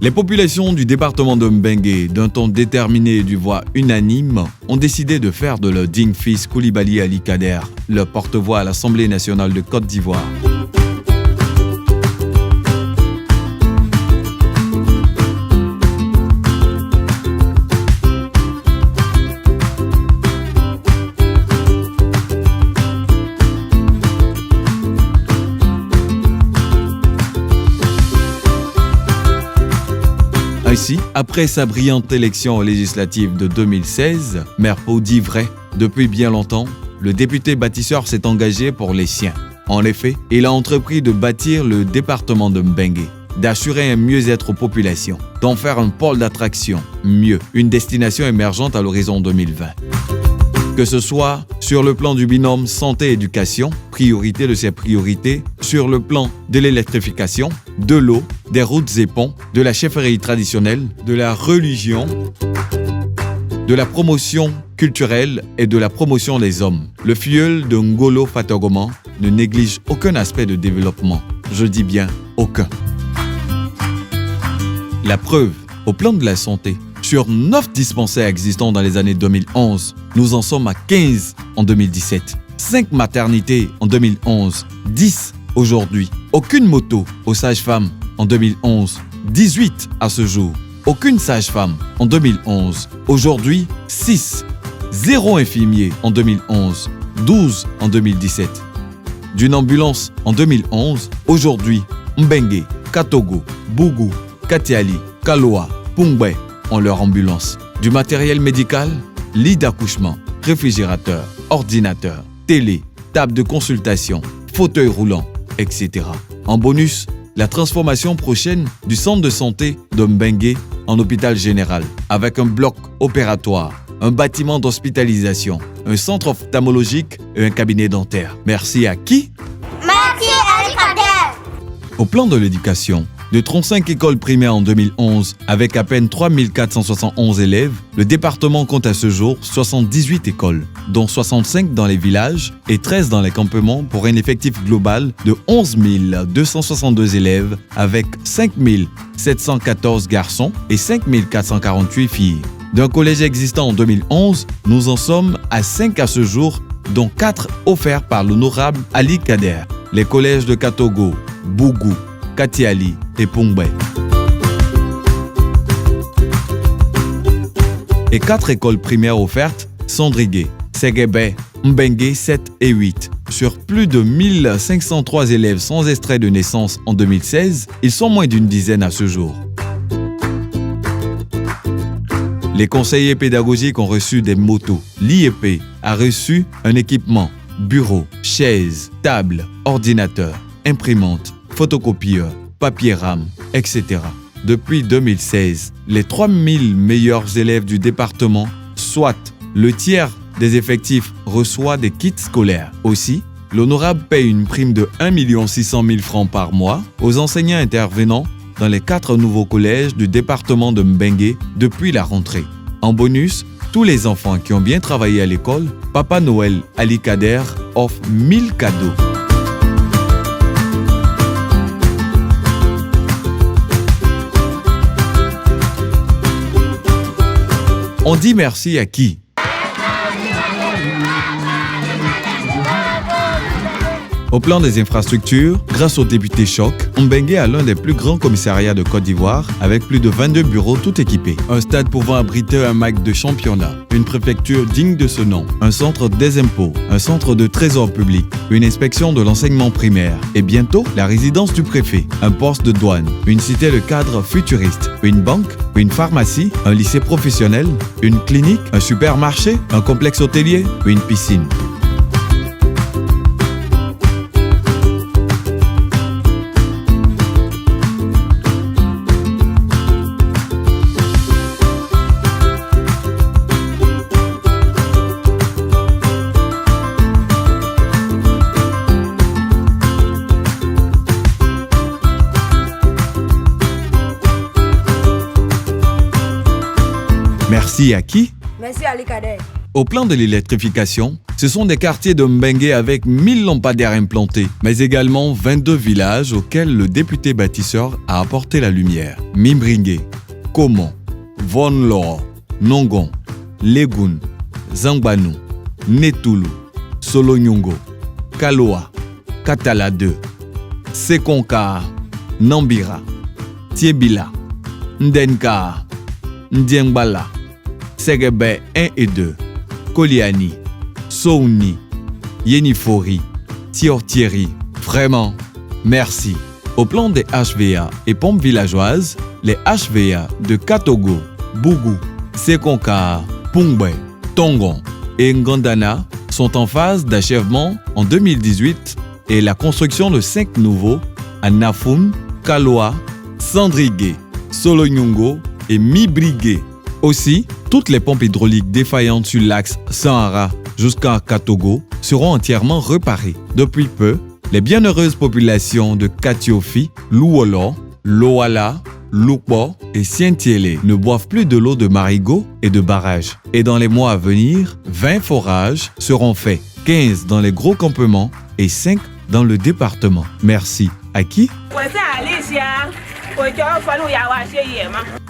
Les populations du département de Mbengue, d'un ton déterminé et d'une voix unanime, ont décidé de faire de leur digne fils Coulibaly Ali Kader leur porte-voix à l'Assemblée nationale de Côte d'Ivoire. Ainsi, après sa brillante élection aux législatives de 2016, maire d'Ivray, depuis bien longtemps, le député bâtisseur s'est engagé pour les siens. En effet, il a entrepris de bâtir le département de Mbengue, d'assurer un mieux-être aux populations, d'en faire un pôle d'attraction, mieux, une destination émergente à l'horizon 2020. Que ce soit sur le plan du binôme santé-éducation, priorité de ses priorités, sur le plan de l'électrification, de l'eau, des routes et ponts, de la chefferie traditionnelle, de la religion, de la promotion culturelle et de la promotion des hommes. Le filleul de Ngolo Fatogoman ne néglige aucun aspect de développement. Je dis bien aucun. La preuve, au plan de la santé, sur 9 dispensaires existants dans les années 2011, nous en sommes à 15 en 2017. 5 maternités en 2011, 10 aujourd'hui. Aucune moto aux sages-femmes en 2011, 18 à ce jour. Aucune sage-femme en 2011. Aujourd'hui, 6. 0 infirmier en 2011, 12 en 2017. D'une ambulance en 2011, aujourd'hui, Mbengue, Katogo, Bougou, Katiali, Kaloa, Pungbe ont leur ambulance. Du matériel médical, lit d'accouchement, réfrigérateur, ordinateur, télé, table de consultation, fauteuil roulant, etc. En bonus, la transformation prochaine du centre de santé de Mbengue en hôpital général, avec un bloc opératoire, un bâtiment d'hospitalisation, un centre ophtalmologique et un cabinet dentaire. Merci à qui? Merci Ali Kader. Au plan de l'éducation, de 35 écoles primaires en 2011, avec à peine 3471 élèves, le département compte à ce jour 78 écoles, dont 65 dans les villages et 13 dans les campements pour un effectif global de 11 262 élèves avec 5 714 garçons et 5 448 filles. D'un collège existant en 2011, nous en sommes à 5 à ce jour, dont 4 offerts par l'honorable Ali Kader. Les collèges de Katogo, Bougou, Katiali et Pungbe. Et 4 écoles primaires offertes sont Drigué, Segebe, Mbengue 7 et 8. Sur plus de 1503 élèves sans extrait de naissance en 2016, ils sont moins d'une dizaine à ce jour. Les conseillers pédagogiques ont reçu des motos. L'IEP a reçu un équipement, bureau, chaises, table, ordinateur, imprimante, photocopieur, papier rame, etc. Depuis 2016, les 3000 meilleurs élèves du département, soit le tiers des effectifs, reçoit des kits scolaires. Aussi, l'honorable paye une prime de 1 600 000 francs par mois aux enseignants intervenant dans les 4 nouveaux collèges du département de Mbengue depuis la rentrée. En bonus, tous les enfants qui ont bien travaillé à l'école, Papa Noël Ali Kader offre 1000 cadeaux. On dit merci à qui? Au plan des infrastructures, grâce au député Choc, Mbengue a l'un des plus grands commissariats de Côte d'Ivoire avec plus de 22 bureaux tout équipés. Un stade pouvant abriter un match de championnat, une préfecture digne de ce nom, un centre des impôts, un centre de trésor public, une inspection de l'enseignement primaire et bientôt la résidence du préfet, un poste de douane, une cité de cadre futuriste, une banque, une pharmacie, un lycée professionnel, une clinique, un supermarché, un complexe hôtelier, une piscine. Merci à qui? Merci Ali Kader. Au plan de l'électrification, ce sont des quartiers de Mbengue avec 1000 lampadaires implantés, mais également 22 villages auxquels le député bâtisseur a apporté la lumière. Mimbringue, Komon, Vonlor, Nongon, Legun, Zangbanu, Netulu, Solonyongo, Kaloa, Katala 2, Sekonka, Nambira, Tiebila, Ndenka, Ndiengbala, Segebe 1 et 2, Koliani, Souni, Yenifori, Tiortieri. Vraiment, merci. Au plan des HVA et pompes villageoises, les HVA de Katogo, Bougou, Sekonka, Pungbe, Tongon et Ngandana sont en phase d'achèvement en 2018 et la construction de 5 nouveaux à Nafun, Kaloa, Sandrigue, Solonyongo et Mibrigue. Aussi, toutes les pompes hydrauliques défaillantes sur l'axe Sahara jusqu'à Katogo seront entièrement réparées. Depuis peu, les bienheureuses populations de Katiofi, Louolo, Loala, Lukbo et Sientiele ne boivent plus de l'eau de marigot et de barrage. Et dans les mois à venir, 20 forages seront faits, 15 dans les gros campements et 5 dans le département. Merci. À qui?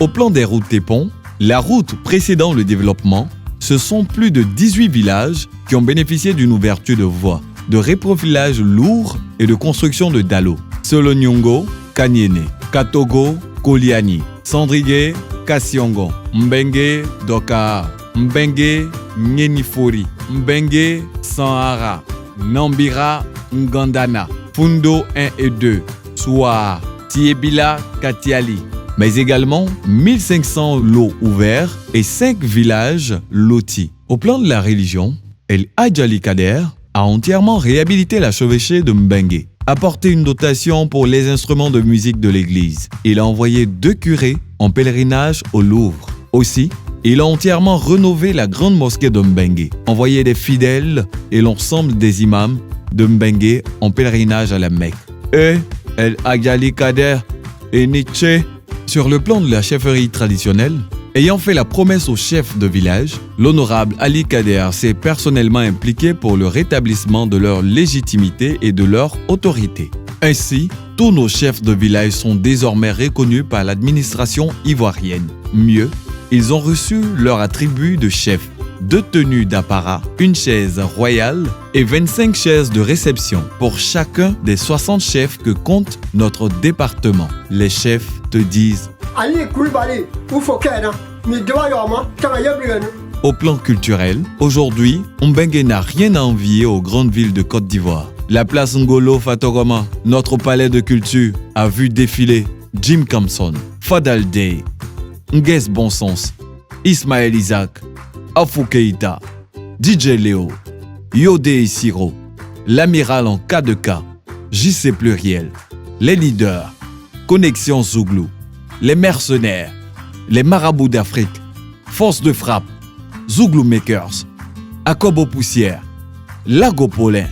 Au plan des routes et ponts, la route précédant le développement, ce sont plus de 18 villages qui ont bénéficié d'une ouverture de voies, de reprofilage lourd et de construction de dallos. Solonyongo, Kanyene, Katogo, Koliani, Sandrigue, Kassiongo, Mbengue, Doka, Mbengue, Nyenifori, Mbengue, Sahara, Nambira, Ngandana, Fundo 1 et 2, Soa, Tiebila, Katiali, mais également 1500 lots ouverts et 5 villages lotis. Au plan de la religion, El Hadj Ali Kader a entièrement réhabilité la chevêchée de Mbengue, apporté une dotation pour les instruments de musique de l'église. Il a envoyé 2 curés en pèlerinage au Louvre. Aussi, il a entièrement rénové la grande mosquée de Mbengue, envoyé des fidèles et l'ensemble des imams de Mbengue en pèlerinage à la Mecque. Et El Hadj Ali Kader et Nietzsche. Sur le plan de la chefferie traditionnelle, ayant fait la promesse aux chefs de village, l'honorable Ali Kader s'est personnellement impliqué pour le rétablissement de leur légitimité et de leur autorité. Ainsi, tous nos chefs de village sont désormais reconnus par l'administration ivoirienne. Mieux, ils ont reçu leur attribut de chef, 2 tenues d'apparat, une chaise royale et 25 chaises de réception pour chacun des 60 chefs que compte notre département. Les chefs te disent au plan culturel, aujourd'hui, Mbengue n'a rien à envier aux grandes villes de Côte d'Ivoire. La place Ngolo Fatogoma, notre palais de culture, a vu défiler Jim Kamson, Fadal Day, Nguès Bonsens, Ismaël Isaac, Afou Keïta, DJ Léo, Yodé Siro, l'amiral en cas de cas, JC Pluriel, les leaders, Connexion Zouglou, les mercenaires, les marabouts d'Afrique, Force de frappe, Zouglou Makers, Akobo Poussière, Lago Paulin,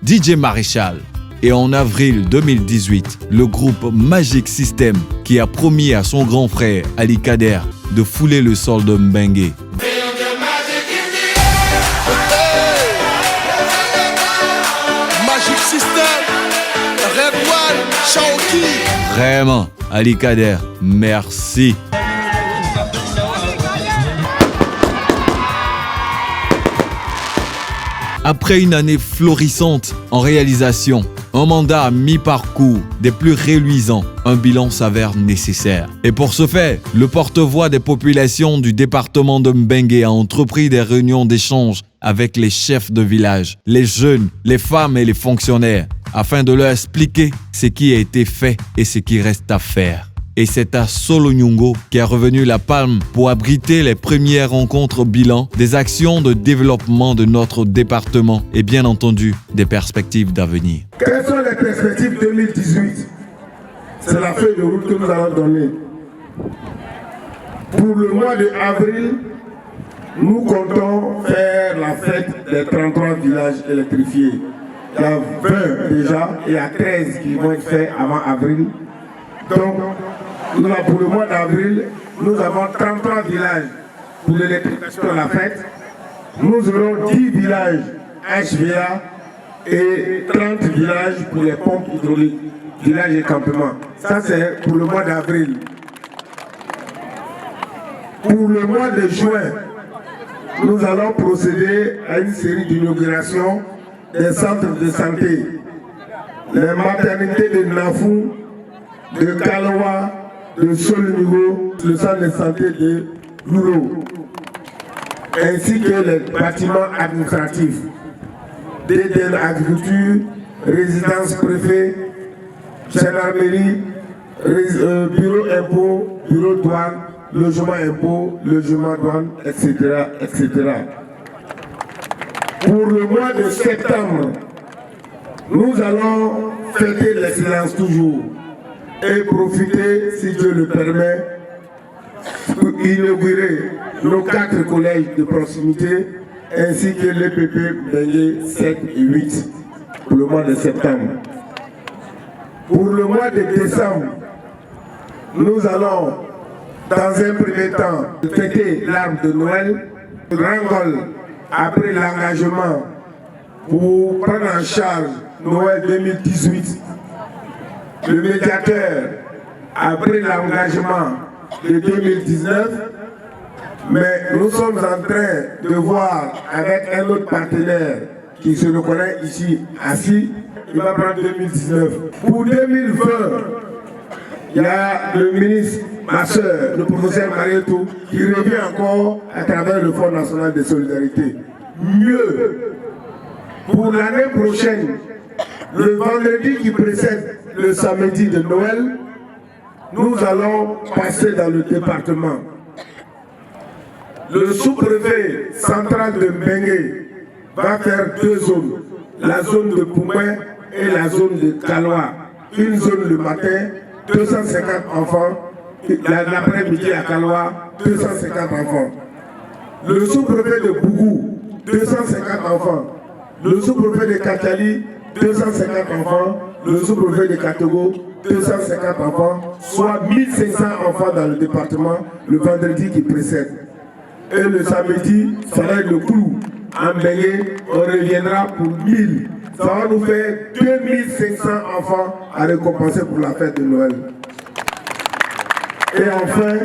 DJ Maréchal et en avril 2018, le groupe Magic System qui a promis à son grand frère Ali Kader de fouler le sol de Mbengue. Magic System, Red One, Shaoki. Vraiment, Ali Kader, merci. Après une année florissante en réalisation, un mandat à mi-parcours des plus reluisants, un bilan s'avère nécessaire. Et pour ce faire, le porte-voix des populations du département de Mbengue a entrepris des réunions d'échange avec les chefs de village, les jeunes, les femmes et les fonctionnaires, afin de leur expliquer ce qui a été fait et ce qui reste à faire. Et c'est à Solonyongo qu'est revenue la palme pour abriter les premières rencontres bilan des actions de développement de notre département et bien entendu des perspectives d'avenir. Quelles sont les perspectives 2018? C'est la feuille de route que nous allons donner. Pour le mois d'avril, nous comptons faire la fête des 33 villages électrifiés. Il y a 20 déjà et il y a 13 qui vont être faits avant avril. Donc, pour le mois d'avril, nous avons 33 villages pour l'électrification de la fête nous aurons 10 villages HVA et 30 villages pour les pompes hydrauliques, villages et campements. Ça, c'est pour le mois d'avril. Pour le mois de juin, nous allons procéder à une série d'inaugurations des centres de santé, les maternités de Nafou, de Kaloa, de Solunigo, le centre de santé de Louro, ainsi que les bâtiments administratifs, d'Éden Agriculture, résidence préfet, gendarmerie, bureau impôt, bureau douane, logement impôt, logement douane, etc., etc. Pour le mois de septembre, nous allons fêter l'excellence toujours et profiter, si Dieu le permet, pour inaugurer nos 4 collèges de proximité ainsi que l'EPP Bengué 7 et 8 pour le mois de septembre. Pour le mois de décembre, nous allons, dans un premier temps, fêter l'arbre de Noël, Rangol, après l'engagement pour prendre en charge Noël 2018. Le médiateur, après l'engagement de 2019, mais nous sommes en train de voir avec un autre partenaire qui se reconnaît ici assis, il va prendre 2019. Pour 2020, il y a le ministre, ma soeur, le professeur Marietou, qui revient encore à travers le Fonds national de solidarité. Mieux, pour l'année prochaine, le vendredi qui précède le samedi de Noël, nous allons passer dans le département. Le sous-préfet central de Mbengue va faire 2 zones, la zone de Poumouin et la zone de Kaloa. Une zone le matin, 250 enfants, l'après-midi à Kaloa, 250 enfants. Le sous-préfet de Bougou, 250 enfants. Le sous-préfet de Katali, 250 enfants. Le sous-préfet de Katogo, 250 enfants, soit 1500 enfants dans le département le vendredi qui précède. Et le samedi, ça va être le clou. En Bengué, on reviendra pour 1000. Ça va nous faire 2500 enfants à récompenser pour la fête de Noël. Et enfin,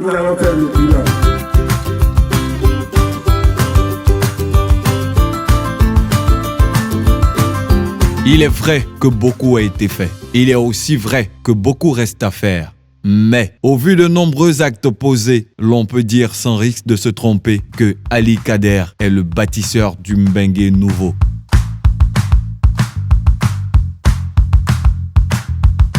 nous allons faire le bilan. Il est vrai que beaucoup a été fait. Il est aussi vrai que beaucoup reste à faire. Mais, au vu de nombreux actes posés, l'on peut dire sans risque de se tromper que Ali Kader est le bâtisseur du Mbengue nouveau.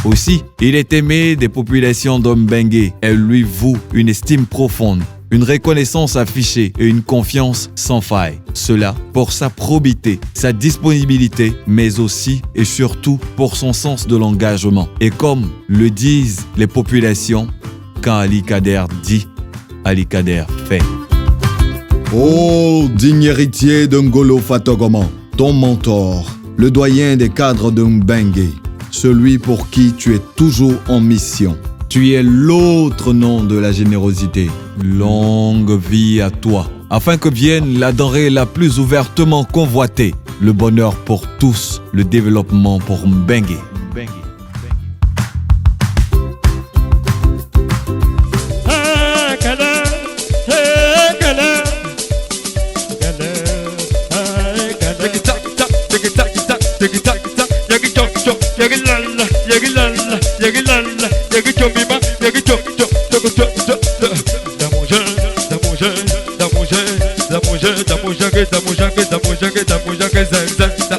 Aussi, il est aimé des populations d'Mbengue. Elle lui voue une estime profonde, une reconnaissance affichée et une confiance sans faille. Cela pour sa probité, sa disponibilité, mais aussi et surtout pour son sens de l'engagement. Et comme le disent les populations, quand Ali Kader dit, Ali Kader fait. Oh, digne héritier de Ngolo Fatogoman, ton mentor, le doyen des cadres de Mbengue, celui pour qui tu es toujours en mission. Tu es l'autre nom de la générosité. Longue vie à toi, afin que vienne la denrée la plus ouvertement convoitée, le bonheur pour tous, le développement pour Mbengue. Da